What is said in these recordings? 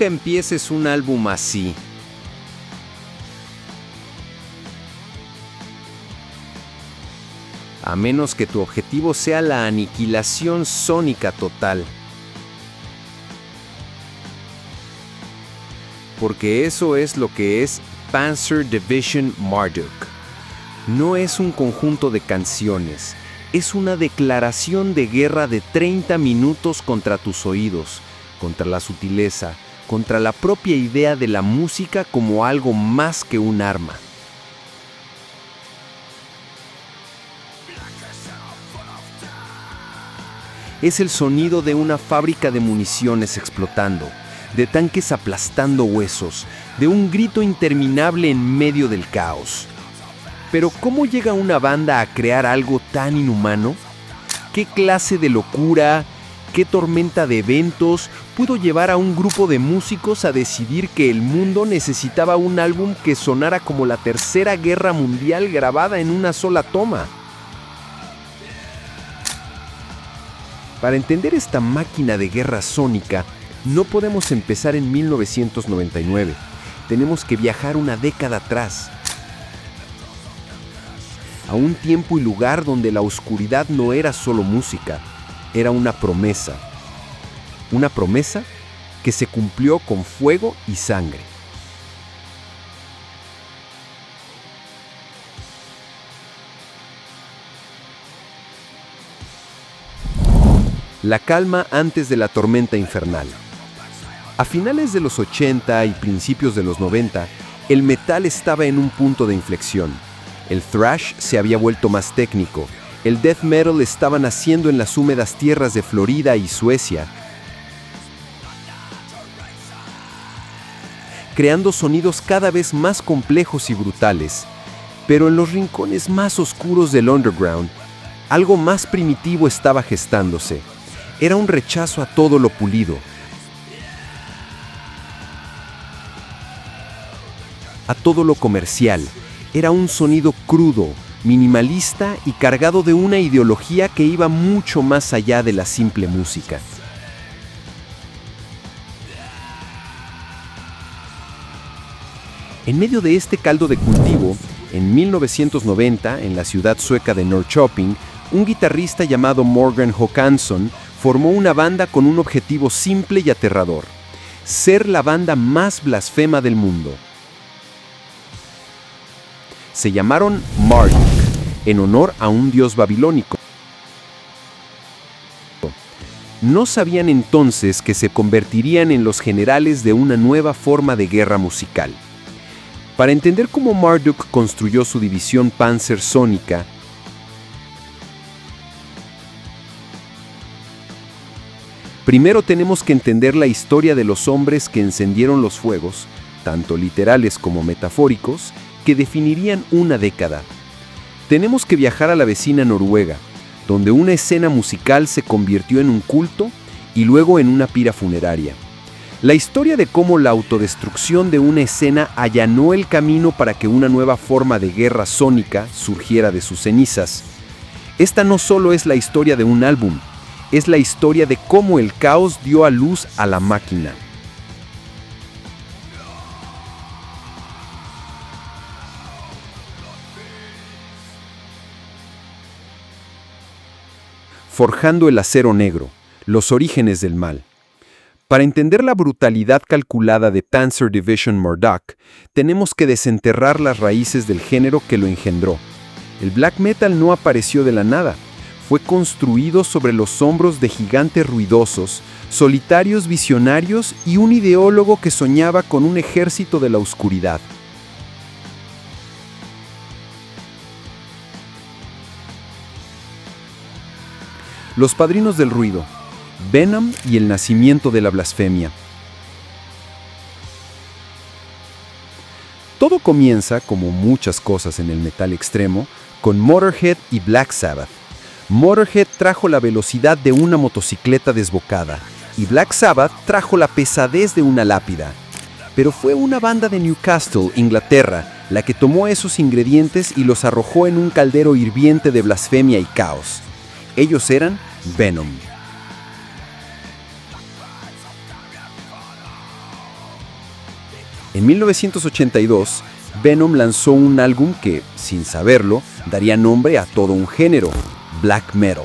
Nunca empieces un álbum así. A menos que tu objetivo sea la aniquilación sónica total. Porque eso es lo que es Panzer Division Marduk. No es un conjunto de canciones, es una declaración de guerra de 30 minutos contra tus oídos, contra la sutileza, contra la propia idea de la música como algo más que un arma. Es el sonido de una fábrica de municiones explotando, de tanques aplastando huesos, de un grito interminable en medio del caos. Pero ¿cómo llega una banda a crear algo tan inhumano? ¿Qué clase de locura, qué tormenta de eventos pudo llevar a un grupo de músicos a decidir que el mundo necesitaba un álbum que sonara como la Tercera Guerra Mundial grabada en una sola toma? Para entender esta máquina de guerra sónica, no podemos empezar en 1999. Tenemos que viajar una década atrás, a un tiempo y lugar donde la oscuridad no era solo música, era una promesa. Una promesa que se cumplió con fuego y sangre. La calma antes de la tormenta infernal. A finales de los 80 y principios de los 90, el metal estaba en un punto de inflexión. El thrash se había vuelto más técnico. El death metal estaba naciendo en las húmedas tierras de Florida y Suecia, creando sonidos cada vez más complejos y brutales. Pero en los rincones más oscuros del underground, algo más primitivo estaba gestándose. Era un rechazo a todo lo pulido, a todo lo comercial. Era un sonido crudo, minimalista y cargado de una ideología que iba mucho más allá de la simple música. En medio de este caldo de cultivo, en 1990, en la ciudad sueca de Norrköping, un guitarrista llamado Morgan Håkansson formó una banda con un objetivo simple y aterrador: ser la banda más blasfema del mundo. Se llamaron Marduk, en honor a un dios babilónico. No sabían entonces que se convertirían en los generales de una nueva forma de guerra musical. Para entender cómo Marduk construyó su división Panzer sónica, primero tenemos que entender la historia de los hombres que encendieron los fuegos, tanto literales como metafóricos, que definirían una década. Tenemos que viajar a la vecina Noruega, donde una escena musical se convirtió en un culto y luego en una pira funeraria. La historia de cómo la autodestrucción de una escena allanó el camino para que una nueva forma de guerra sónica surgiera de sus cenizas. Esta no solo es la historia de un álbum, es la historia de cómo el caos dio a luz a la máquina. Forjando el acero negro, los orígenes del mal. Para entender la brutalidad calculada de Panzer Division Marduk, tenemos que desenterrar las raíces del género que lo engendró. El black metal no apareció de la nada. Fue construido sobre los hombros de gigantes ruidosos, solitarios visionarios y un ideólogo que soñaba con un ejército de la oscuridad. Los padrinos del ruido, Venom y el nacimiento de la blasfemia. Todo comienza, como muchas cosas en el metal extremo, con Motorhead y Black Sabbath. Motorhead trajo la velocidad de una motocicleta desbocada y Black Sabbath trajo la pesadez de una lápida. Pero fue una banda de Newcastle, Inglaterra, la que tomó esos ingredientes y los arrojó en un caldero hirviente de blasfemia y caos. Ellos eran Venom. En 1982, Venom lanzó un álbum que, sin saberlo, daría nombre a todo un género, black metal.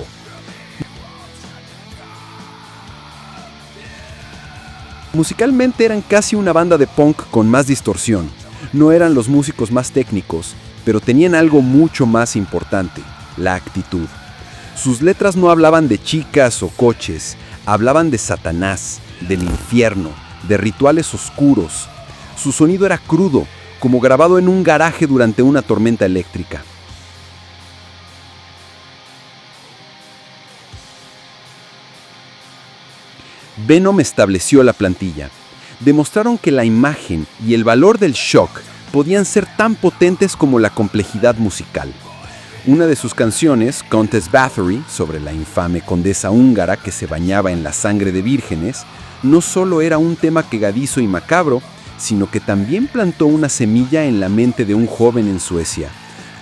Musicalmente eran casi una banda de punk con más distorsión. No eran los músicos más técnicos, pero tenían algo mucho más importante, la actitud. Sus letras no hablaban de chicas o coches, hablaban de Satanás, del infierno, de rituales oscuros. Su sonido era crudo, como grabado en un garaje durante una tormenta eléctrica. Venom estableció la plantilla. Demostraron que la imagen y el valor del shock podían ser tan potentes como la complejidad musical. Una de sus canciones, Countess Bathory, sobre la infame condesa húngara que se bañaba en la sangre de vírgenes, no solo era un tema quegadizo y macabro, sino que también plantó una semilla en la mente de un joven en Suecia.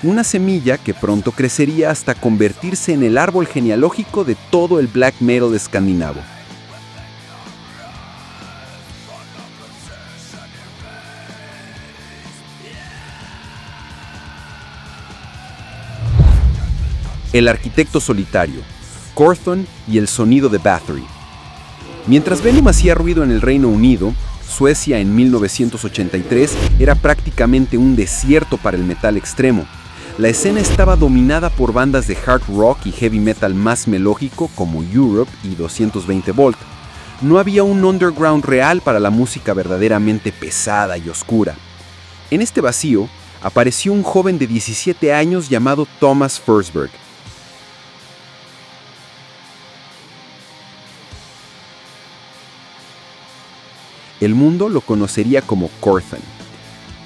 Una semilla que pronto crecería hasta convertirse en el árbol genealógico de todo el black metal escandinavo. El arquitecto solitario, Quorthon y el sonido de Bathory. Mientras Venom hacía ruido en el Reino Unido, Suecia en 1983 era prácticamente un desierto para el metal extremo. La escena estaba dominada por bandas de hard rock y heavy metal más melódico como Europe y 220 Volt. No había un underground real para la música verdaderamente pesada y oscura. En este vacío apareció un joven de 17 años llamado Thomas Forsberg. El mundo lo conocería como Quorthon.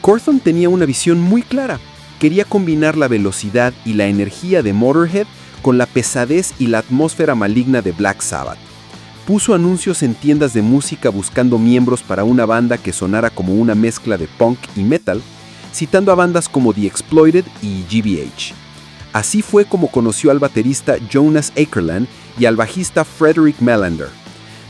Quorthon tenía una visión muy clara. Quería combinar la velocidad y la energía de Motorhead con la pesadez y la atmósfera maligna de Black Sabbath. Puso anuncios en tiendas de música buscando miembros para una banda que sonara como una mezcla de punk y metal, citando a bandas como The Exploited y GBH. Así fue como conoció al baterista Jonas Akerland y al bajista Frederick Melander.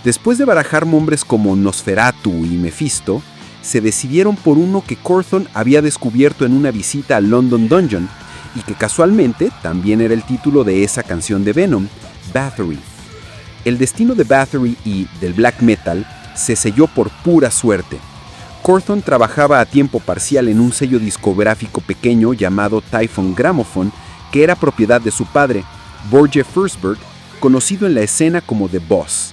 Después de barajar nombres como Nosferatu y Mephisto, se decidieron por uno que Quorthon había descubierto en una visita a London Dungeon y que casualmente también era el título de esa canción de Venom, Bathory. El destino de Bathory y del black metal se selló por pura suerte. Quorthon trabajaba a tiempo parcial en un sello discográfico pequeño llamado Typhon Gramophone, que era propiedad de su padre, Börje Forsberg, conocido en la escena como The Boss.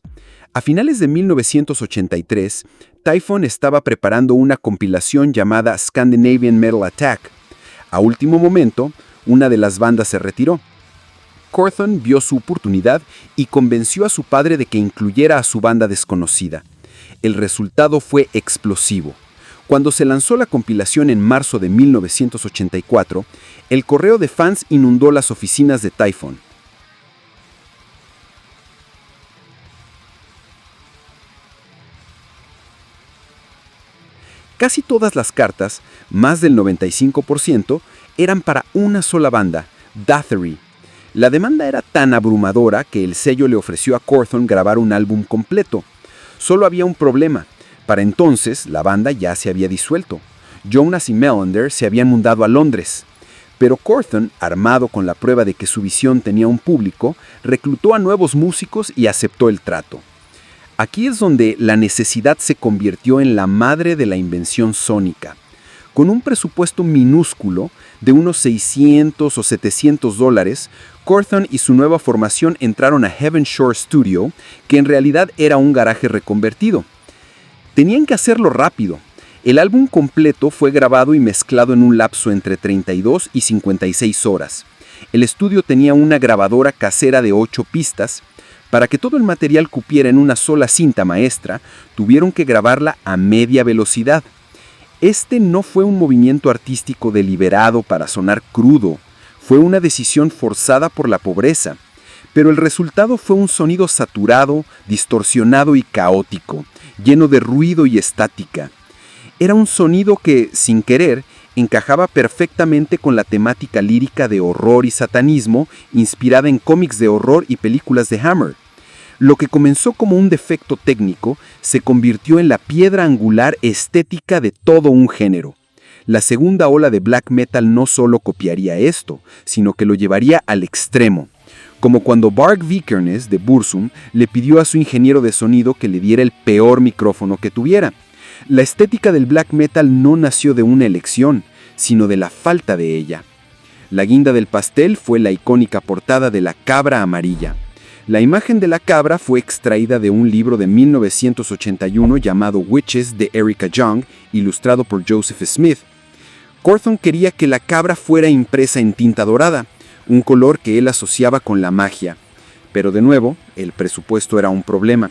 A finales de 1983, Typhon estaba preparando una compilación llamada Scandinavian Metal Attack. A último momento, una de las bandas se retiró. Quorthon vio su oportunidad y convenció a su padre de que incluyera a su banda desconocida. El resultado fue explosivo. Cuando se lanzó la compilación en marzo de 1984, el correo de fans inundó las oficinas de Typhon. Casi todas las cartas, más del 95%, eran para una sola banda, Bathory. La demanda era tan abrumadora que el sello le ofreció a Quorthon grabar un álbum completo. Solo había un problema. Para entonces, la banda ya se había disuelto. Jonas y Melander se habían mudado a Londres. Pero Quorthon, armado con la prueba de que su visión tenía un público, reclutó a nuevos músicos y aceptó el trato. Aquí es donde la necesidad se convirtió en la madre de la invención sónica. Con un presupuesto minúsculo de unos $600 o $700, Quorthon y su nueva formación entraron a Heaven Shore Studio, que en realidad era un garaje reconvertido. Tenían que hacerlo rápido. El álbum completo fue grabado y mezclado en un lapso entre 32 y 56 horas. El estudio tenía una grabadora casera de 8 pistas. Para que todo el material cupiera en una sola cinta maestra, tuvieron que grabarla a media velocidad. Este no fue un movimiento artístico deliberado para sonar crudo, fue una decisión forzada por la pobreza. Pero el resultado fue un sonido saturado, distorsionado y caótico, lleno de ruido y estática. Era un sonido que, sin querer, encajaba perfectamente con la temática lírica de horror y satanismo inspirada en cómics de horror y películas de Hammer. Lo que comenzó como un defecto técnico se convirtió en la piedra angular estética de todo un género. La segunda ola de black metal no solo copiaría esto, sino que lo llevaría al extremo, como cuando Bart Vikernes de Burzum le pidió a su ingeniero de sonido que le diera el peor micrófono que tuviera. La estética del black metal no nació de una elección, sino de la falta de ella. La guinda del pastel fue la icónica portada de la cabra amarilla. La imagen de la cabra fue extraída de un libro de 1981 llamado Witches de Erica Jong, ilustrado por Joseph Smith. Cawthon quería que la cabra fuera impresa en tinta dorada, un color que él asociaba con la magia. Pero de nuevo, el presupuesto era un problema.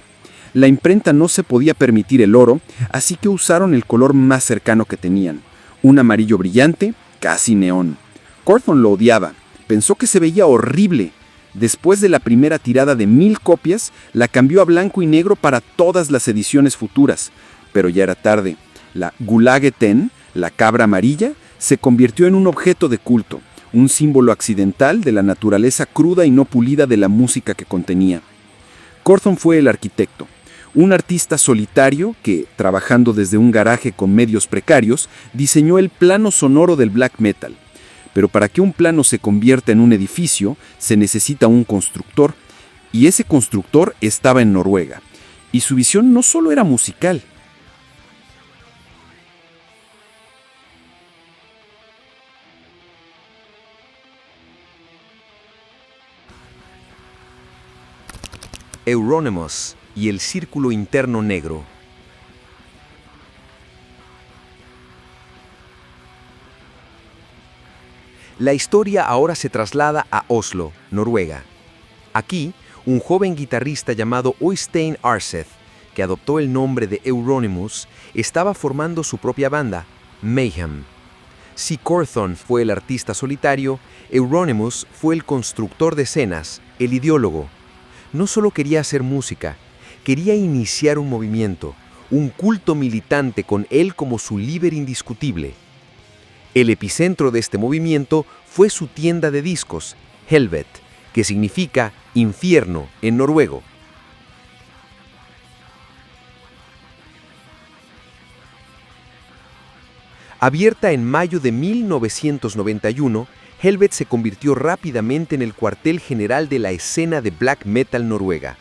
La imprenta no se podía permitir el oro, así que usaron el color más cercano que tenían, un amarillo brillante, casi neón. Cawthon lo odiaba, pensó que se veía horrible. Después de la primera tirada de 1000 copias, la cambió a blanco y negro para todas las ediciones futuras. Pero ya era tarde. La Gulage Ten, la cabra amarilla, se convirtió en un objeto de culto, un símbolo accidental de la naturaleza cruda y no pulida de la música que contenía. Cawthon fue el arquitecto, un artista solitario que, trabajando desde un garaje con medios precarios, diseñó el plano sonoro del black metal. Pero para que un plano se convierta en un edificio, se necesita un constructor, y ese constructor estaba en Noruega. Y su visión no solo era musical. Euronymous y el Círculo Interno Negro. La historia ahora se traslada a Oslo, Noruega. Aquí, un joven guitarrista llamado Øystein Aarseth, que adoptó el nombre de Euronymous, estaba formando su propia banda, Mayhem. Si Cawthon fue el artista solitario, Euronymous fue el constructor de escenas, el ideólogo. No solo quería hacer música, quería iniciar un movimiento, un culto militante con él como su líder indiscutible. El epicentro de este movimiento fue su tienda de discos, Helvet, que significa infierno en noruego. Abierta en mayo de 1991, Helvet se convirtió rápidamente en el cuartel general de la escena de black metal noruega.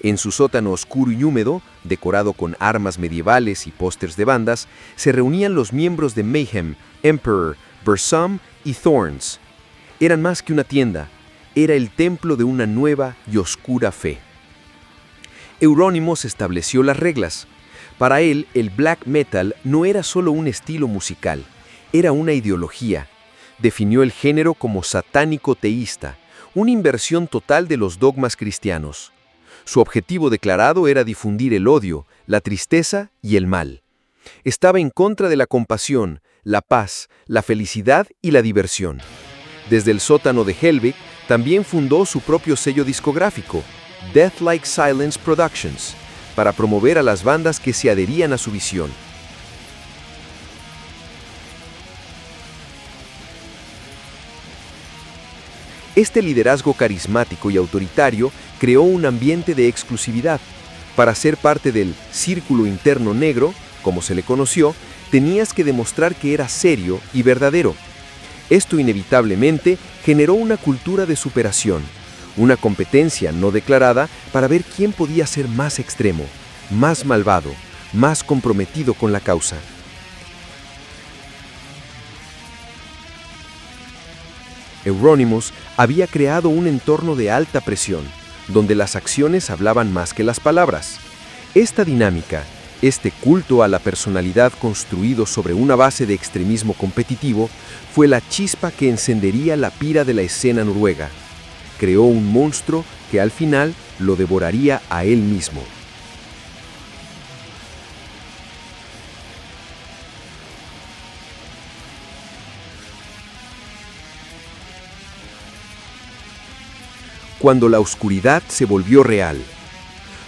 En su sótano oscuro y húmedo, decorado con armas medievales y pósters de bandas, se reunían los miembros de Mayhem, Emperor, Burzum y Thorns. Eran más que una tienda, era el templo de una nueva y oscura fe. Euronymous estableció las reglas. Para él, el black metal no era solo un estilo musical, era una ideología. Definió el género como satánico teísta, una inversión total de los dogmas cristianos. Su objetivo declarado era difundir el odio, la tristeza y el mal. Estaba en contra de la compasión, la paz, la felicidad y la diversión. Desde el sótano de Helvig, también fundó su propio sello discográfico, Death Like Silence Productions, para promover a las bandas que se adherían a su visión. Este liderazgo carismático y autoritario creó un ambiente de exclusividad. Para ser parte del Círculo Interno Negro, como se le conoció, tenías que demostrar que eras serio y verdadero. Esto inevitablemente generó una cultura de superación, una competencia no declarada para ver quién podía ser más extremo, más malvado, más comprometido con la causa. Euronymous había creado un entorno de alta presión, donde las acciones hablaban más que las palabras. Esta dinámica, este culto a la personalidad construido sobre una base de extremismo competitivo, fue la chispa que encendería la pira de la escena noruega. Creó un monstruo que al final lo devoraría a él mismo. Cuando la oscuridad se volvió real.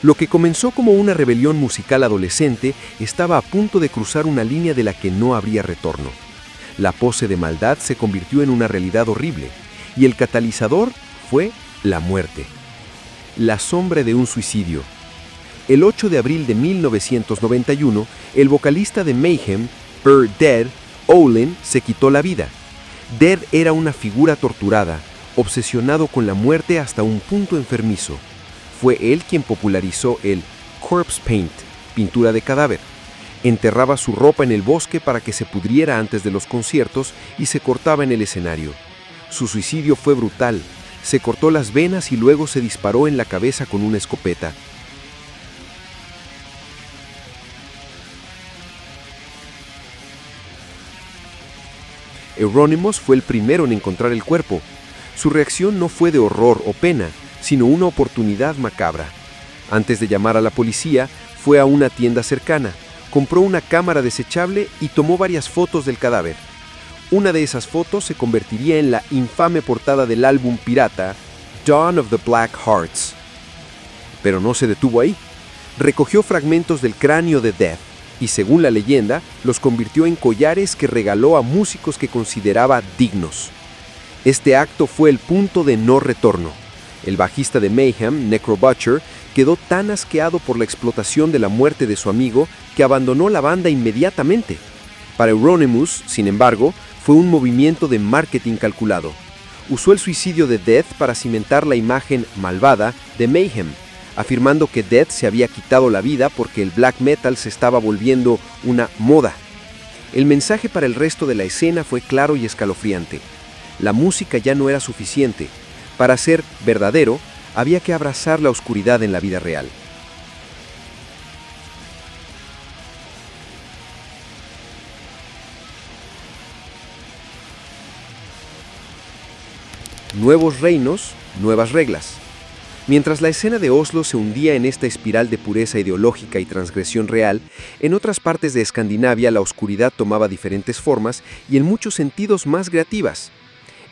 Lo que comenzó como una rebelión musical adolescente estaba a punto de cruzar una línea de la que no habría retorno. La pose de maldad se convirtió en una realidad horrible, y el catalizador fue la muerte. La sombra de un suicidio. El 8 de abril de 1991, el vocalista de Mayhem, Dead, Owlin, se quitó la vida. Dead era una figura torturada, obsesionado con la muerte hasta un punto enfermizo. Fue él quien popularizó el corpse paint, pintura de cadáver. Enterraba su ropa en el bosque para que se pudriera antes de los conciertos y se cortaba en el escenario. Su suicidio fue brutal. Se cortó las venas y luego se disparó en la cabeza con una escopeta. Euronymous fue el primero en encontrar el cuerpo. Su reacción no fue de horror o pena, sino una oportunidad macabra. Antes de llamar a la policía, fue a una tienda cercana, compró una cámara desechable y tomó varias fotos del cadáver. Una de esas fotos se convertiría en la infame portada del álbum pirata Dawn of the Black Hearts. Pero no se detuvo ahí. Recogió fragmentos del cráneo de Death y, según la leyenda, los convirtió en collares que regaló a músicos que consideraba dignos. Este acto fue el punto de no retorno. El bajista de Mayhem, Necro Butcher, quedó tan asqueado por la explotación de la muerte de su amigo que abandonó la banda inmediatamente. Para Euronymous, sin embargo, fue un movimiento de marketing calculado. Usó el suicidio de Death para cimentar la imagen malvada de Mayhem, afirmando que Death se había quitado la vida porque el black metal se estaba volviendo una moda. El mensaje para el resto de la escena fue claro y escalofriante. La música ya no era suficiente. Para ser verdadero, había que abrazar la oscuridad en la vida real. Nuevos reinos, nuevas reglas. Mientras la escena de Oslo se hundía en esta espiral de pureza ideológica y transgresión real, en otras partes de Escandinavia la oscuridad tomaba diferentes formas y en muchos sentidos más creativas.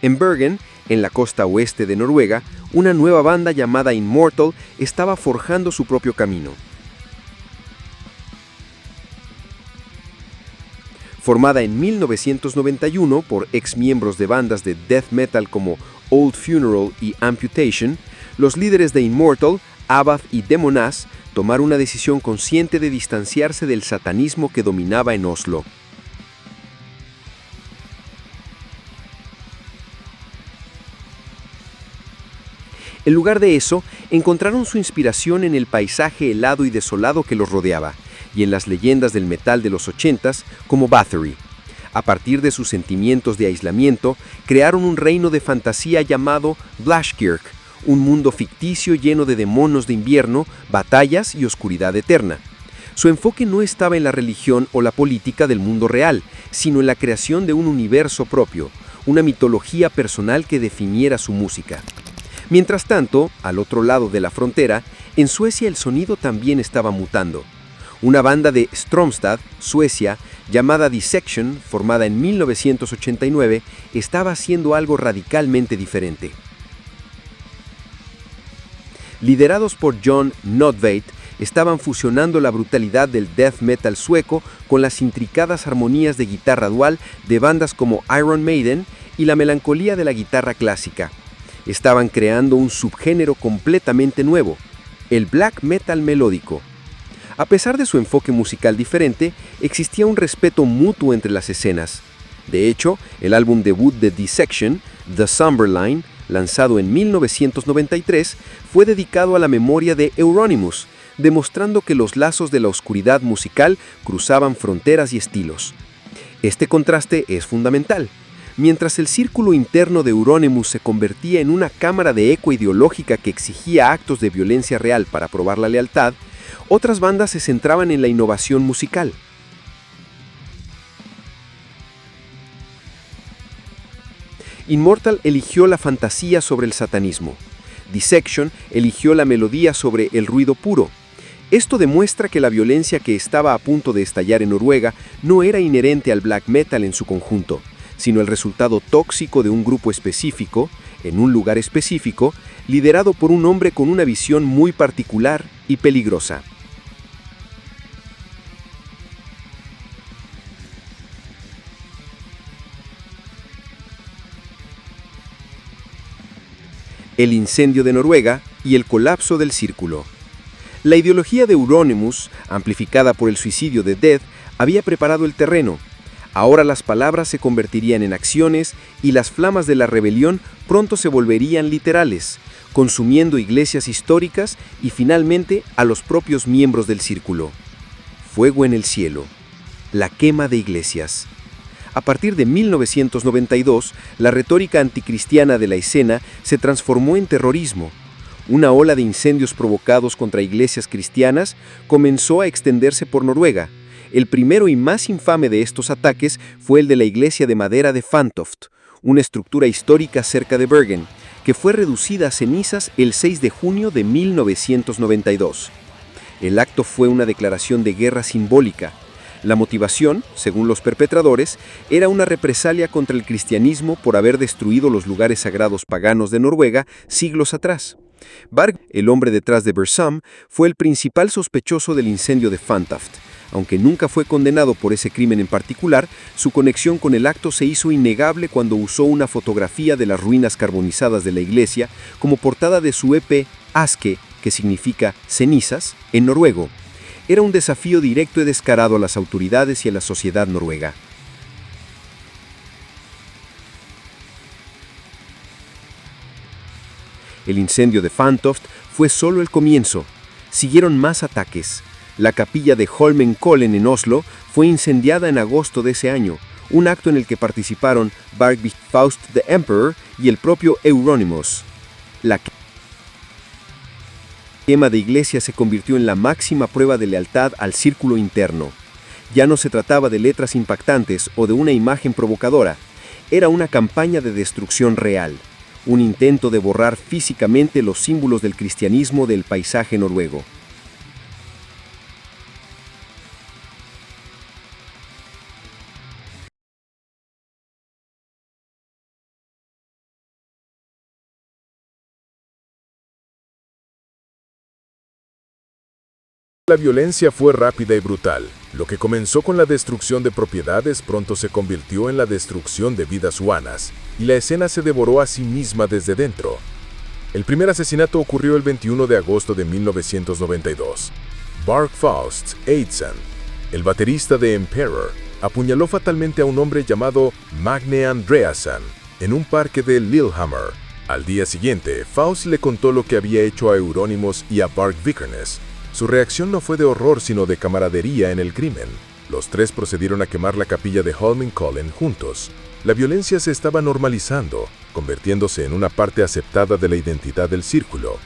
En Bergen, en la costa oeste de Noruega, una nueva banda llamada Immortal estaba forjando su propio camino. Formada en 1991 por exmiembros de bandas de death metal como Old Funeral y Amputation, los líderes de Immortal, Abath y Demonaz, tomaron una decisión consciente de distanciarse del satanismo que dominaba en Oslo. En lugar de eso, encontraron su inspiración en el paisaje helado y desolado que los rodeaba, y en las leyendas del metal de los 80s como Bathory. A partir de sus sentimientos de aislamiento, crearon un reino de fantasía llamado Blashkirk, un mundo ficticio lleno de demonios de invierno, batallas y oscuridad eterna. Su enfoque no estaba en la religión o la política del mundo real, sino en la creación de un universo propio, una mitología personal que definiera su música. Mientras tanto, al otro lado de la frontera, en Suecia el sonido también estaba mutando. Una banda de Stromstad, Suecia, llamada Dissection, formada en 1989, estaba haciendo algo radicalmente diferente. Liderados por John Nordtveit, estaban fusionando la brutalidad del death metal sueco con las intricadas armonías de guitarra dual de bandas como Iron Maiden y la melancolía de la guitarra clásica. Estaban creando un subgénero completamente nuevo, el black metal melódico. A pesar de su enfoque musical diferente, existía un respeto mutuo entre las escenas. De hecho, el álbum debut de Dissection, The Somberline, lanzado en 1993, fue dedicado a la memoria de Euronymous, demostrando que los lazos de la oscuridad musical cruzaban fronteras y estilos. Este contraste es fundamental. Mientras el círculo interno de Euronymous se convertía en una cámara de eco ideológica que exigía actos de violencia real para probar la lealtad, otras bandas se centraban en la innovación musical. Immortal eligió la fantasía sobre el satanismo. Dissection eligió la melodía sobre el ruido puro. Esto demuestra que la violencia que estaba a punto de estallar en Noruega no era inherente al black metal en su conjunto, sino el resultado tóxico de un grupo específico, en un lugar específico, liderado por un hombre con una visión muy particular y peligrosa. El incendio de Noruega y el colapso del círculo. La ideología de Euronymous, amplificada por el suicidio de Death, había preparado el terreno. Ahora las palabras se convertirían en acciones y las flamas de la rebelión pronto se volverían literales, consumiendo iglesias históricas y finalmente a los propios miembros del círculo. Fuego en el cielo. La quema de iglesias. A partir de 1992, la retórica anticristiana de la escena se transformó en terrorismo. Una ola de incendios provocados contra iglesias cristianas comenzó a extenderse por Noruega. El primero y más infame de estos ataques fue el de la iglesia de madera de Fantoft, una estructura histórica cerca de Bergen, que fue reducida a cenizas el 6 de junio de 1992. El acto fue una declaración de guerra simbólica. La motivación, según los perpetradores, era una represalia contra el cristianismo por haber destruido los lugares sagrados paganos de Noruega siglos atrás. Varg, el hombre detrás de Bersum, fue el principal sospechoso del incendio de Fantoft. Aunque nunca fue condenado por ese crimen en particular, su conexión con el acto se hizo innegable cuando usó una fotografía de las ruinas carbonizadas de la iglesia como portada de su EP Aske, que significa cenizas, en noruego. Era un desafío directo y descarado a las autoridades y a la sociedad noruega. El incendio de Fantoft fue solo el comienzo. Siguieron más ataques. La capilla de Holmenkollen en Oslo fue incendiada en agosto de ese año, un acto en el que participaron Varg Faust the Emperor y el propio Euronymous. La quema de iglesia se convirtió en la máxima prueba de lealtad al círculo interno. Ya no se trataba de letras impactantes o de una imagen provocadora, era una campaña de destrucción real, un intento de borrar físicamente los símbolos del cristianismo del paisaje noruego. La violencia fue rápida y brutal. Lo que comenzó con la destrucción de propiedades pronto se convirtió en la destrucción de vidas humanas, y la escena se devoró a sí misma desde dentro. El primer asesinato ocurrió el 21 de agosto de 1992. Varg Faust Eidsson, el baterista de Emperor, apuñaló fatalmente a un hombre llamado Magne Andreasson en un parque de Lillehammer. Al día siguiente, Faust le contó lo que había hecho a Euronymous y a Varg Vikernes. Su reacción no fue de horror sino de camaradería en el crimen. Los tres procedieron a quemar la capilla de Holmenkollen juntos. La violencia se estaba normalizando, convirtiéndose en una parte aceptada de la identidad del círculo.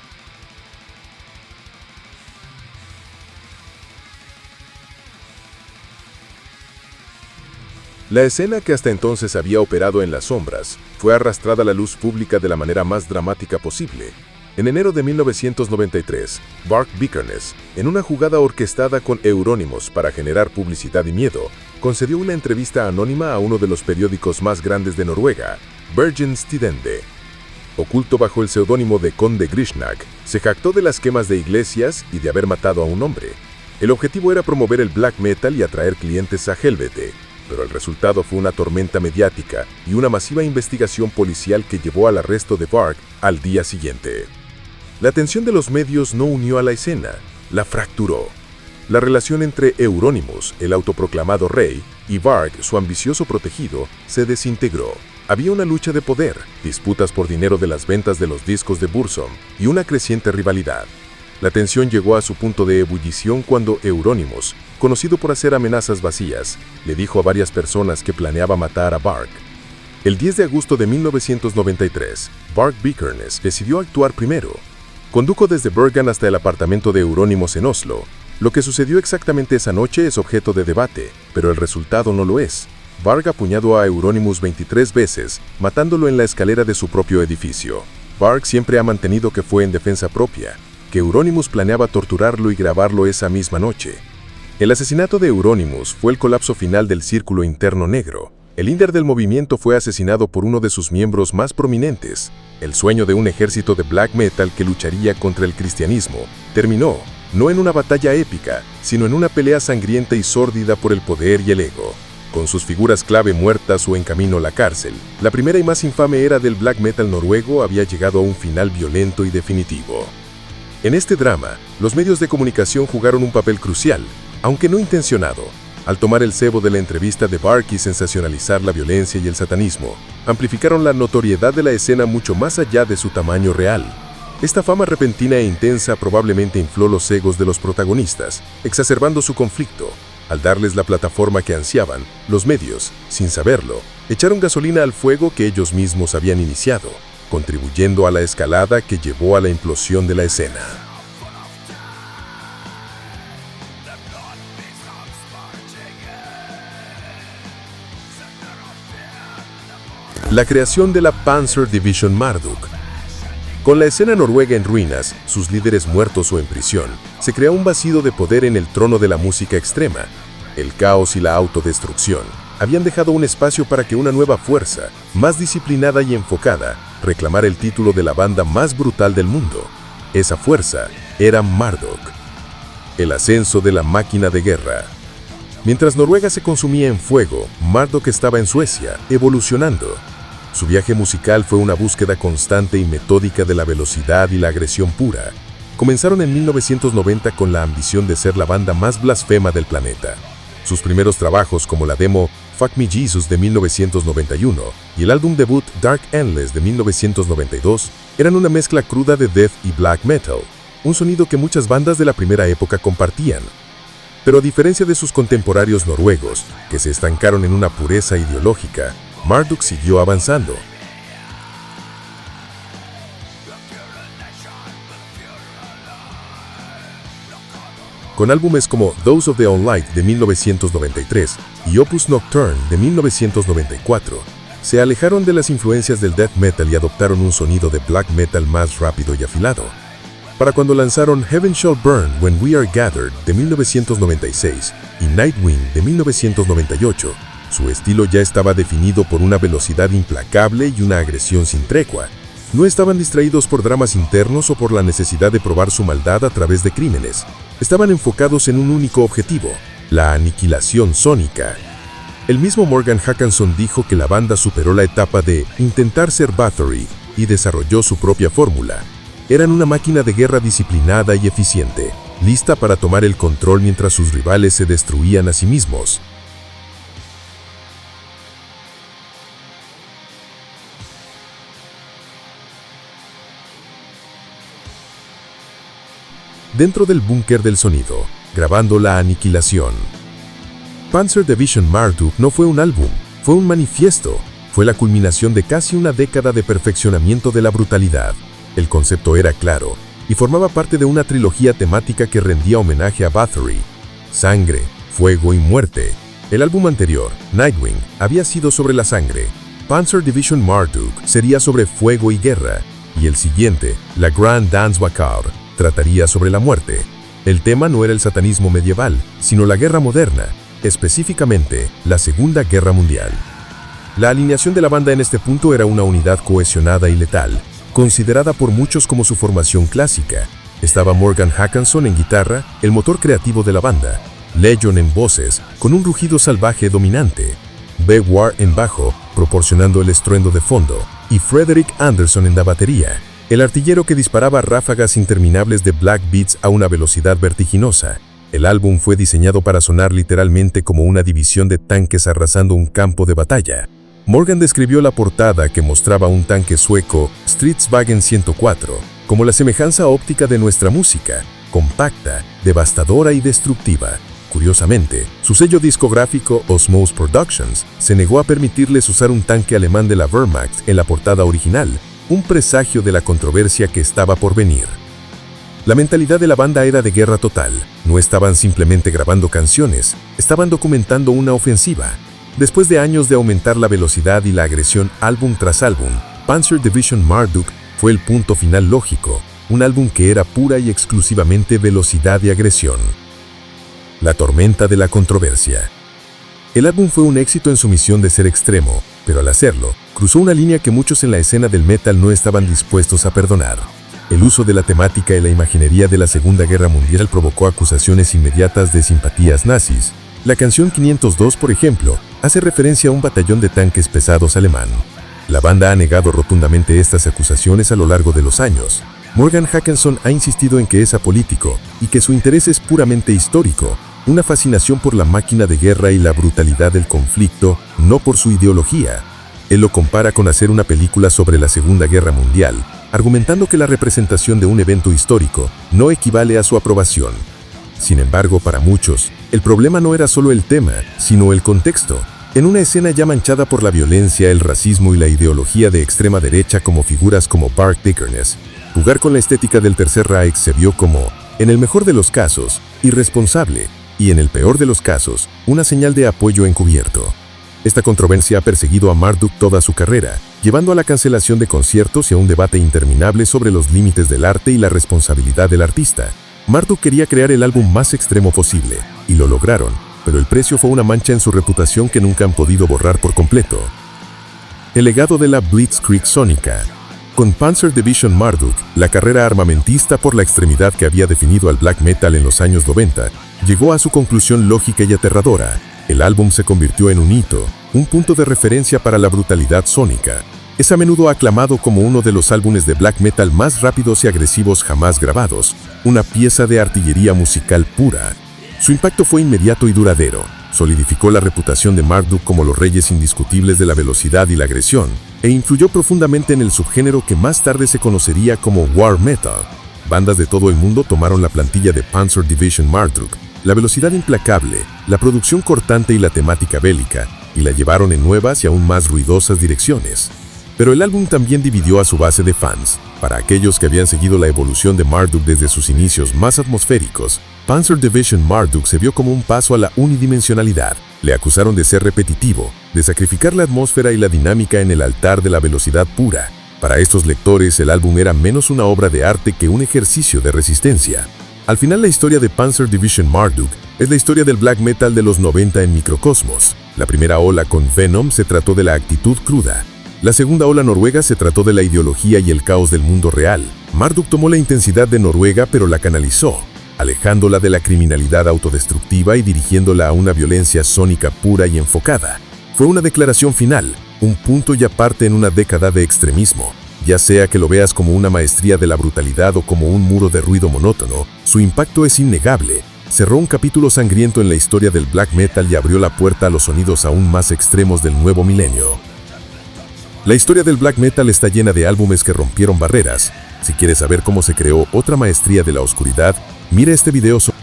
La escena, que hasta entonces había operado en las sombras, fue arrastrada a la luz pública de la manera más dramática posible. En enero de 1993, Varg Vikernes, en una jugada orquestada con Euronymous para generar publicidad y miedo, concedió una entrevista anónima a uno de los periódicos más grandes de Noruega, Bergens Tidende. Oculto bajo el seudónimo de Conde Grishnak, se jactó de las quemas de iglesias y de haber matado a un hombre. El objetivo era promover el black metal y atraer clientes a Helvete, pero el resultado fue una tormenta mediática y una masiva investigación policial que llevó al arresto de Varg al día siguiente. La atención de los medios no unió a la escena, la fracturó. La relación entre Euronymous, el autoproclamado rey, y Varg, su ambicioso protegido, se desintegró. Había una lucha de poder, disputas por dinero de las ventas de los discos de Burzum y una creciente rivalidad. La tensión llegó a su punto de ebullición cuando Euronymous, conocido por hacer amenazas vacías, le dijo a varias personas que planeaba matar a Varg. El 10 de agosto de 1993, Varg Vikernes decidió actuar primero. Condujo desde Bergen hasta el apartamento de Euronymous en Oslo. Lo que sucedió exactamente esa noche es objeto de debate, pero el resultado no lo es. Varg apuñaló a Euronymous 23 veces, matándolo en la escalera de su propio edificio. Varg siempre ha mantenido que fue en defensa propia, que Euronymous planeaba torturarlo y grabarlo esa misma noche. El asesinato de Euronymous fue el colapso final del círculo interno negro. El líder del movimiento fue asesinado por uno de sus miembros más prominentes. El sueño de un ejército de black metal que lucharía contra el cristianismo terminó, no en una batalla épica, sino en una pelea sangrienta y sórdida por el poder y el ego. Con sus figuras clave muertas o en camino a la cárcel, la primera y más infame era del black metal noruego había llegado a un final violento y definitivo. En este drama, los medios de comunicación jugaron un papel crucial, aunque no intencionado, al tomar el cebo de la entrevista de Bark y sensacionalizar la violencia y el satanismo. Amplificaron la notoriedad de la escena mucho más allá de su tamaño real. Esta fama repentina e intensa probablemente infló los egos de los protagonistas, exacerbando su conflicto. Al darles la plataforma que ansiaban, los medios, sin saberlo, echaron gasolina al fuego que ellos mismos habían iniciado, contribuyendo a la escalada que llevó a la implosión de la escena. La creación de la Panzer Division Marduk. Con la escena noruega en ruinas, sus líderes muertos o en prisión, se crea un vacío de poder en el trono de la música extrema. El caos y la autodestrucción habían dejado un espacio para que una nueva fuerza, más disciplinada y enfocada, reclamara el título de la banda más brutal del mundo. Esa fuerza era Marduk. El ascenso de la máquina de guerra. Mientras Noruega se consumía en fuego, Marduk estaba en Suecia, evolucionando. Su viaje musical fue una búsqueda constante y metódica de la velocidad y la agresión pura. Comenzaron en 1990 con la ambición de ser la banda más blasfema del planeta. Sus primeros trabajos, como la demo Fuck Me Jesus de 1991 y el álbum debut Dark Endless de 1992, eran una mezcla cruda de death y black metal, un sonido que muchas bandas de la primera época compartían. Pero a diferencia de sus contemporáneos noruegos, que se estancaron en una pureza ideológica, Marduk siguió avanzando. Con álbumes como Those of the Unlight de 1993 y Opus Nocturne de 1994, se alejaron de las influencias del death metal y adoptaron un sonido de black metal más rápido y afilado. Para cuando lanzaron Heaven Shall Burn When We Are Gathered de 1996 y Nightwind de 1998, su estilo ya estaba definido por una velocidad implacable y una agresión sin tregua. No estaban distraídos por dramas internos o por la necesidad de probar su maldad a través de crímenes. Estaban enfocados en un único objetivo, la aniquilación sónica. El mismo Morgan Håkansson dijo que la banda superó la etapa de intentar ser Bathory y desarrolló su propia fórmula. Eran una máquina de guerra disciplinada y eficiente, lista para tomar el control mientras sus rivales se destruían a sí mismos. Dentro del búnker del sonido, grabando la aniquilación. Panzer Division Marduk no fue un álbum, fue un manifiesto. Fue la culminación de casi una década de perfeccionamiento de la brutalidad. El concepto era claro, y formaba parte de una trilogía temática que rendía homenaje a Bathory: sangre, fuego y muerte. El álbum anterior, Nightwing, había sido sobre la sangre. Panzer Division Marduk sería sobre fuego y guerra, y el siguiente, La Grande Danse Macabre, trataría sobre la muerte. El tema no era el satanismo medieval, sino la guerra moderna, específicamente la Segunda Guerra Mundial. La alineación de la banda en este punto era una unidad cohesionada y letal, considerada por muchos como su formación clásica. Estaba Morgan Håkansson en guitarra, el motor creativo de la banda, Legion en voces, con un rugido salvaje dominante, Beware en bajo, proporcionando el estruendo de fondo, y Frederick Anderson en la batería, el artillero que disparaba ráfagas interminables de black beats a una velocidad vertiginosa. El álbum fue diseñado para sonar literalmente como una división de tanques arrasando un campo de batalla. Morgan describió la portada, que mostraba un tanque sueco, Stridsvagn 104, como la semejanza óptica de nuestra música, compacta, devastadora y destructiva. Curiosamente, su sello discográfico Osmose Productions se negó a permitirles usar un tanque alemán de la Wehrmacht en la portada original, un presagio de la controversia que estaba por venir. La mentalidad de la banda era de guerra total. No estaban simplemente grabando canciones, estaban documentando una ofensiva. Después de años de aumentar la velocidad y la agresión álbum tras álbum, Panzer Division Marduk fue el punto final lógico, un álbum que era pura y exclusivamente velocidad y agresión. La tormenta de la controversia. El álbum fue un éxito en su misión de ser extremo, pero al hacerlo, cruzó una línea que muchos en la escena del metal no estaban dispuestos a perdonar. El uso de la temática y la imaginería de la Segunda Guerra Mundial provocó acusaciones inmediatas de simpatías nazis. La canción 502, por ejemplo, hace referencia a un batallón de tanques pesados alemán. La banda ha negado rotundamente estas acusaciones a lo largo de los años. Morgan Hackenson ha insistido en que es apolítico y que su interés es puramente histórico, una fascinación por la máquina de guerra y la brutalidad del conflicto, no por su ideología. Él lo compara con hacer una película sobre la Segunda Guerra Mundial, argumentando que la representación de un evento histórico no equivale a su aprobación. Sin embargo, para muchos, el problema no era solo el tema, sino el contexto. En una escena ya manchada por la violencia, el racismo y la ideología de extrema derecha como figuras como Bart Vikernes, jugar con la estética del Tercer Reich se vio como, en el mejor de los casos, irresponsable, y en el peor de los casos, una señal de apoyo encubierto. Esta controversia ha perseguido a Marduk toda su carrera, llevando a la cancelación de conciertos y a un debate interminable sobre los límites del arte y la responsabilidad del artista. Marduk quería crear el álbum más extremo posible, y lo lograron, pero el precio fue una mancha en su reputación que nunca han podido borrar por completo. El legado de la Blitzkrieg sónica. Con Panzer Division Marduk, la carrera armamentista por la extremidad que había definido al black metal en los años 90, llegó a su conclusión lógica y aterradora. El álbum se convirtió en un hito, un punto de referencia para la brutalidad sónica. Es a menudo aclamado como uno de los álbumes de black metal más rápidos y agresivos jamás grabados, una pieza de artillería musical pura. Su impacto fue inmediato y duradero. Solidificó la reputación de Marduk como los reyes indiscutibles de la velocidad y la agresión, e influyó profundamente en el subgénero que más tarde se conocería como War Metal. Bandas de todo el mundo tomaron la plantilla de Panzer Division Marduk, la velocidad implacable, la producción cortante y la temática bélica, y la llevaron en nuevas y aún más ruidosas direcciones. Pero el álbum también dividió a su base de fans. Para aquellos que habían seguido la evolución de Marduk desde sus inicios más atmosféricos, Panzer Division Marduk se vio como un paso a la unidimensionalidad. Le acusaron de ser repetitivo, de sacrificar la atmósfera y la dinámica en el altar de la velocidad pura. Para estos lectores, el álbum era menos una obra de arte que un ejercicio de resistencia. Al final, la historia de Panzer Division Marduk es la historia del black metal de los 90 en microcosmos. La primera ola con Venom se trató de la actitud cruda. La segunda ola noruega se trató de la ideología y el caos del mundo real. Marduk tomó la intensidad de Noruega pero la canalizó, alejándola de la criminalidad autodestructiva y dirigiéndola a una violencia sónica pura y enfocada. Fue una declaración final, un punto y aparte en una década de extremismo. Ya sea que lo veas como una maestría de la brutalidad o como un muro de ruido monótono, su impacto es innegable. Cerró un capítulo sangriento en la historia del black metal y abrió la puerta a los sonidos aún más extremos del nuevo milenio. La historia del black metal está llena de álbumes que rompieron barreras. Si quieres saber cómo se creó otra maestría de la oscuridad, mira este video sobre